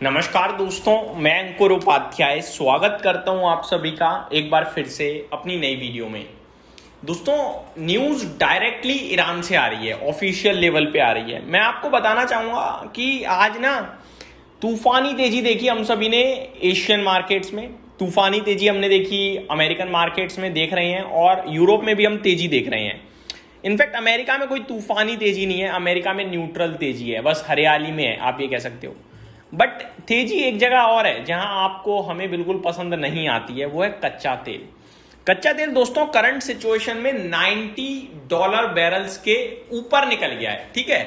नमस्कार दोस्तों, मैं अंकुर उपाध्याय स्वागत करता हूं आप सभी का एक बार फिर से अपनी नई वीडियो में। दोस्तों, न्यूज़ डायरेक्टली ईरान से आ रही है, ऑफिशियल लेवल पे आ रही है। मैं आपको बताना चाहूँगा कि आज ना तूफानी तेजी देखी हम सभी ने एशियन मार्केट्स में, तूफानी तेजी हमने देखी अमेरिकन मार्केट्स में, देख रहे हैं, और यूरोप में भी हम तेजी देख रहे हैं। इनफैक्ट अमेरिका में कोई तूफानी तेजी नहीं है, अमेरिका में न्यूट्रल तेजी है, बस हरियाली में है, आप ये कह सकते हो। बट तेजी एक जगह और है जहां आपको हमें बिल्कुल पसंद नहीं आती है, वो है कच्चा तेल। कच्चा तेल दोस्तों करंट सिचुएशन में $90 बैरल्स के ऊपर निकल गया है। ठीक है,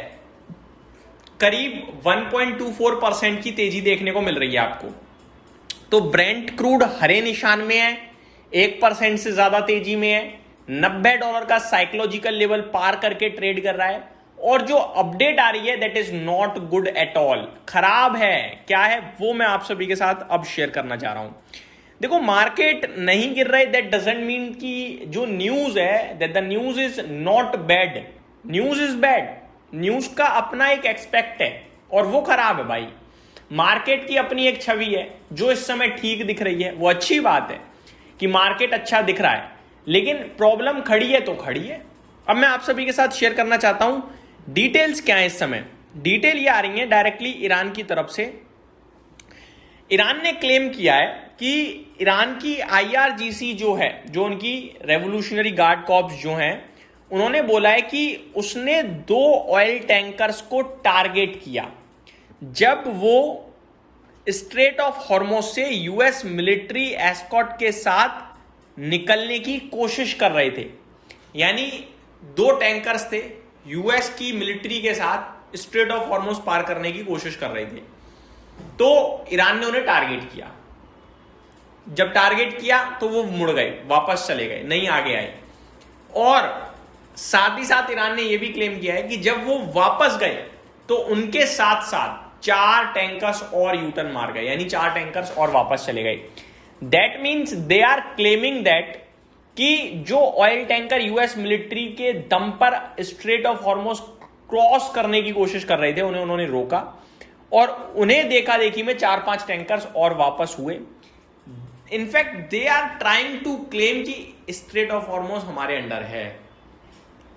करीब 1.24% की तेजी देखने को मिल रही है आपको। तो ब्रेंट क्रूड हरे निशान में है, 1% से ज्यादा तेजी में है, $90 का साइकोलॉजिकल लेवल पार करके ट्रेड कर रहा है। और जो अपडेट आ रही है that is not good at all, खराब है। क्या है वो मैं आप सभी के साथ अब शेयर करना चाह रहा हूं। देखो, मार्केट नहीं गिर रहा है, दैट डजंट मीन कि जो न्यूज है that the news is not bad. News is bad, news का अपना एक एक्सपेक्ट है और वो खराब है भाई। मार्केट की अपनी एक छवि है जो इस समय ठीक दिख रही है, वो अच्छी बात है कि मार्केट अच्छा दिख रहा है, लेकिन प्रॉब्लम खड़ी है तो खड़ी है। अब मैं आप सभी के साथ शेयर करना चाहता हूं डिटेल्स क्या है इस समय। डिटेल ये आ रही है डायरेक्टली ईरान की तरफ से। ईरान ने क्लेम किया है कि ईरान की आईआरजीसी जो है, जो उनकी रेवोल्यूशनरी गार्ड कॉर्प्स जो हैं, उन्होंने बोला है कि उसने 2 ऑयल टैंकर्स को टारगेट किया जब वो स्ट्रेट ऑफ हॉर्मुज से यूएस मिलिट्री एस्कॉर्ट के साथ निकलने की कोशिश कर रहे थे। यानी 2 टैंकर्स थे, यूएस की मिलिट्री के साथ स्ट्रेट ऑफ हॉर्मुज पार करने की कोशिश कर रहे थे। तो ईरान ने उन्हें टारगेट किया। जब टारगेट किया तो वो मुड़ गए, वापस चले गए, नहीं आगे आए। और साथ ही साथ ईरान ने यह भी क्लेम किया है कि जब वो वापस गए तो उनके साथ साथ 4 टैंकर्स और यूटर्न मार गए, यानी 4 टैंकर्स और वापस चले गए। That means they are claiming that कि जो ऑयल टैंकर यूएस मिलिट्री के दम पर स्ट्रेट ऑफ हॉर्मुज क्रॉस करने की कोशिश कर रहे थे, उन्हें उन्होंने रोका और उन्हें देखा देखी में 4-5 टैंकर्स और वापस हुए। In fact they are trying to claim कि स्ट्रेट ऑफ हॉर्मुज हमारे अंडर है,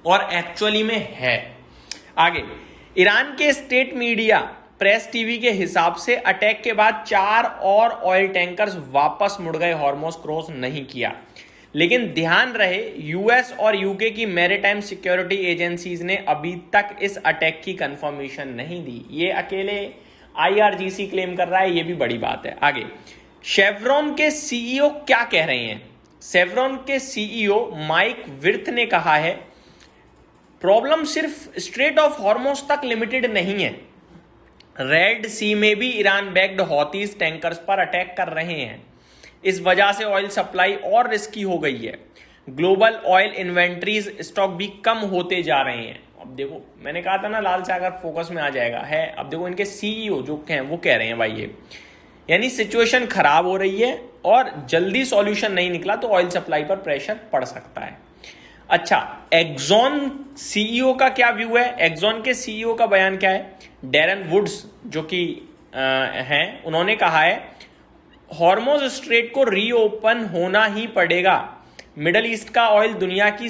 और एक्चुअली में है। आगे, ईरान के स्टेट मीडिया प्रेस टीवी के हिसाब से अटैक के बाद 4 और ऑयल टैंकर्स वापस मुड़ गए, हॉर्मुज क्रॉस नहीं किया। लेकिन ध्यान रहे, यूएस और यूके की मैरीटाइम सिक्योरिटी एजेंसीज ने अभी तक इस अटैक की कंफर्मेशन नहीं दी। ये अकेले आईआरजीसी क्लेम कर रहा है, ये भी बड़ी बात है। आगे, शेवरॉन के सीईओ क्या कह रहे हैं। शेवरॉन के सीईओ माइक विर्थ ने कहा है प्रॉब्लम सिर्फ स्ट्रेट ऑफ हॉर्मुज तक लिमिटेड नहीं है, रेड सी में भी ईरान बैक्ड हौतीज टैंकर्स पर अटैक कर रहे हैं। इस वजह से ऑयल सप्लाई और रिस्की हो गई है। ग्लोबल ऑयल इन्वेंट्रीज स्टॉक भी कम होते जा रहे हैं। अब देखो, मैंने कहा था ना लाल सागर फोकस में आ जाएगा है। अब देखो, इनके सीईओ जो हैं वो कह रहे हैं भाई ये, यानी सिचुएशन खराब हो रही है और जल्दी सॉल्यूशन नहीं निकला तो ऑयल सप्लाई पर प्रेशर पड़ सकता है। अच्छा, एक्सॉन सीईओ का क्या व्यू है। एक्सॉन के सीईओ का बयान क्या है। डैरन वुड्स जो कि हैं, उन्होंने कहा है हॉर्मुज स्ट्रेट को रीओपन होना ही पड़ेगा। मिडल ईस्ट का ऑयल दुनिया की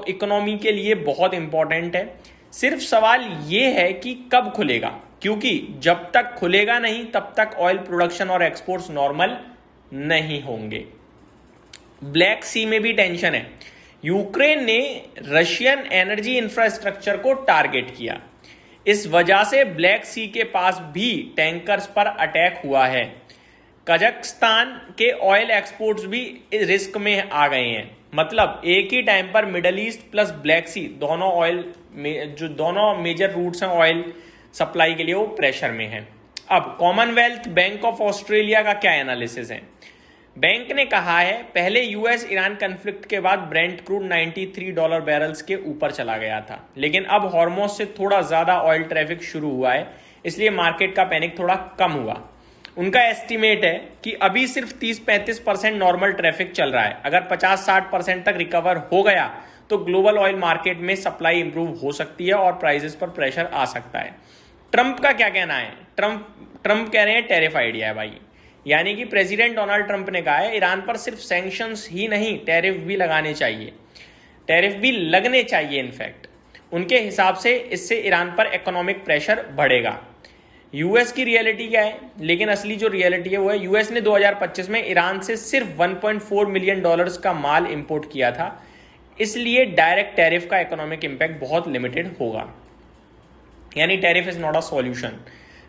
इकोनॉमी के लिए बहुत इंपॉर्टेंट है। सिर्फ सवाल यह है कि कब खुलेगा, क्योंकि जब तक खुलेगा नहीं तब तक ऑयल प्रोडक्शन और एक्सपोर्ट्स नॉर्मल नहीं होंगे। ब्लैक सी में भी टेंशन है। यूक्रेन ने रशियन एनर्जी इंफ्रास्ट्रक्चर को टारगेट किया। इस वजह से ब्लैक सी के पास भी टैंकर्स पर अटैक हुआ है। कजाकिस्तान के ऑयल एक्सपोर्ट्स भी रिस्क में आ गए हैं। मतलब एक ही टाइम पर मिडल ईस्ट प्लस ब्लैक सी दोनों ऑयल में, जो दोनों मेजर रूट्स हैं ऑयल सप्लाई के लिए, वो प्रेशर में हैं। अब कॉमनवेल्थ बैंक ऑफ ऑस्ट्रेलिया का क्या एनालिसिस है। बैंक ने कहा है पहले यूएस ईरान कन्फ्लिक्ट के बाद ब्रेंट क्रूड $93 बैरल्स के ऊपर चला गया था, लेकिन अब हॉर्मुज से थोड़ा ज्यादा ऑयल ट्रैफिक शुरू हुआ है, इसलिए मार्केट का पैनिक थोड़ा कम हुआ। उनका एस्टिमेट है कि अभी सिर्फ 30-35% नॉर्मल ट्रैफिक चल रहा है। अगर 50-60% तक रिकवर हो गया तो ग्लोबल ऑयल मार्केट में सप्लाई इंप्रूव हो सकती है और प्राइसेस पर प्रेशर आ सकता है। ट्रंप का क्या कहना है। ट्रंप कह रहे हैं टैरिफ आइडिया है भाई, यानी कि प्रेसिडेंट डोनाल्ड ट्रंप ने कहा है ईरान पर सिर्फ सैंक्शंस ही नहीं, टैरिफ भी लगाने चाहिए, टैरिफ भी लगने चाहिए। इनफैक्ट उनके हिसाब से इससे ईरान पर इकोनॉमिक प्रेशर बढ़ेगा। यूएस की रियलिटी क्या है, लेकिन असली जो रियलिटी है वो है यूएस ने 2025 में ईरान से सिर्फ 1.4 मिलियन डॉलर्स का माल इंपोर्ट किया था, इसलिए डायरेक्ट टैरिफ का इकोनॉमिक इंपैक्ट बहुत लिमिटेड होगा, यानी tariff is not a solution.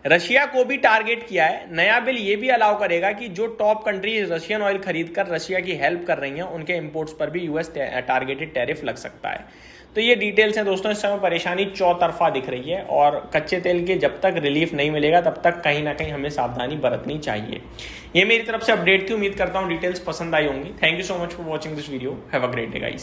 Russia को भी टारगेट किया है। नया बिल ये भी अलाउ करेगा कि जो टॉप कंट्रीज रशियन ऑयल खरीद कर रशिया की हेल्प कर रही हैं उनके इंपोर्ट्स पर भी यूएस टारगेटेड टैरिफ लग सकता है। तो ये डिटेल्स हैं दोस्तों। इस समय परेशानी चौतरफा दिख रही है और कच्चे तेल के जब तक रिलीफ नहीं मिलेगा तब तक कहीं ना कहीं हमें सावधानी बरतनी चाहिए। ये मेरी तरफ से अपडेट थी। उम्मीद करता हूँ डिटेल्स पसंद आई होंगी। Thank you so much for watching this video. Have a great day guys.